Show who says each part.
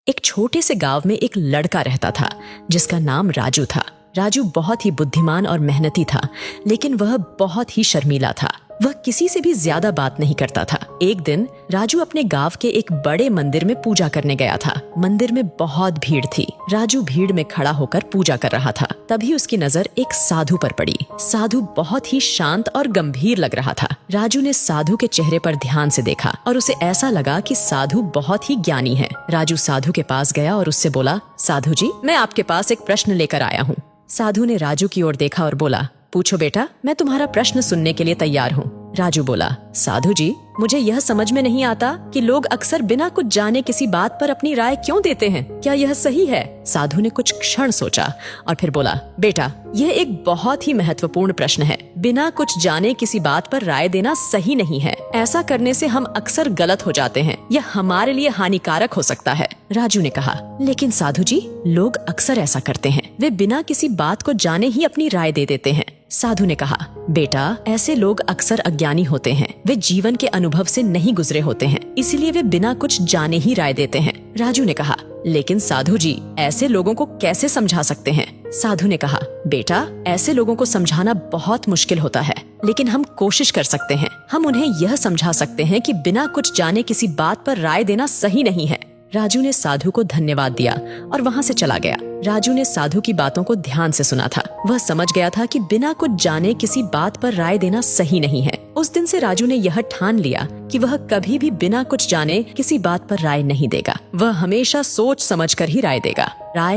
Speaker 1: एक छोटे से गांव में एक लड़का रहता था जिसका नाम राजू था। राजू बहुत ही बुद्धिमान और मेहनती था, लेकिन वह बहुत ही शर्मीला था। वह किसी से भी ज्यादा बात नहीं करता था। एक दिन राजू अपने गांव के एक बड़े मंदिर में पूजा करने गया था। मंदिर में बहुत भीड़ थी। राजू भीड़ में खड़ा होकर पूजा कर रहा था। तभी उसकी नजर एक साधु पर पड़ी। साधु बहुत ही शांत और गंभीर लग रहा था। राजू ने साधु के चेहरे पर ध्यान से देखा और उसे ऐसा लगा कि साधु बहुत ही ज्ञानी है। राजू साधु के पास गया और उससे बोला, साधु जी, मैं आपके पास एक प्रश्न लेकर आया हूँ। साधु ने राजू की ओर देखा और बोला, पूछो बेटा, मैं तुम्हारा प्रश्न सुनने के लिए तैयार हूँ। राजू बोला, साधु जी, मुझे यह समझ में नहीं आता कि लोग अक्सर बिना कुछ जाने किसी बात पर अपनी राय क्यों देते हैं। क्या यह सही है? साधु ने कुछ क्षण सोचा और फिर बोला, बेटा, यह एक बहुत ही महत्वपूर्ण प्रश्न है। बिना कुछ जाने किसी बात पर राय देना सही नहीं है। ऐसा करने से हम अक्सर गलत हो जाते हैं। यह हमारे लिए हानिकारक हो सकता है। राजू ने कहा, लेकिन साधु जी, लोग अक्सर ऐसा करते हैं। वे बिना किसी बात को जाने ही अपनी राय दे देते हैं। साधु ने कहा, बेटा, ऐसे लोग अक्सर अज्ञानी होते हैं। वे जीवन के अनुभव से नहीं गुजरे होते हैं, इसलिए वे बिना कुछ जाने ही राय देते हैं। राजू ने कहा, लेकिन साधु जी, ऐसे लोगों को कैसे समझा सकते हैं? साधु ने कहा, बेटा, ऐसे लोगों को समझाना बहुत मुश्किल होता है, लेकिन हम कोशिश कर सकते हैं। हम उन्हें यह समझा सकते हैं कि बिना कुछ जाने किसी बात पर राय देना सही नहीं है। राजू ने साधु को धन्यवाद दिया और वहाँ से चला गया। राजू ने साधु की बातों को ध्यान से सुना था। वह समझ गया था कि बिना कुछ जाने किसी बात पर राय देना सही नहीं है। उस दिन से राजू ने यह ठान लिया कि वह कभी भी बिना कुछ जाने किसी बात पर राय नहीं देगा। वह हमेशा सोच समझकर ही राय देगा। राय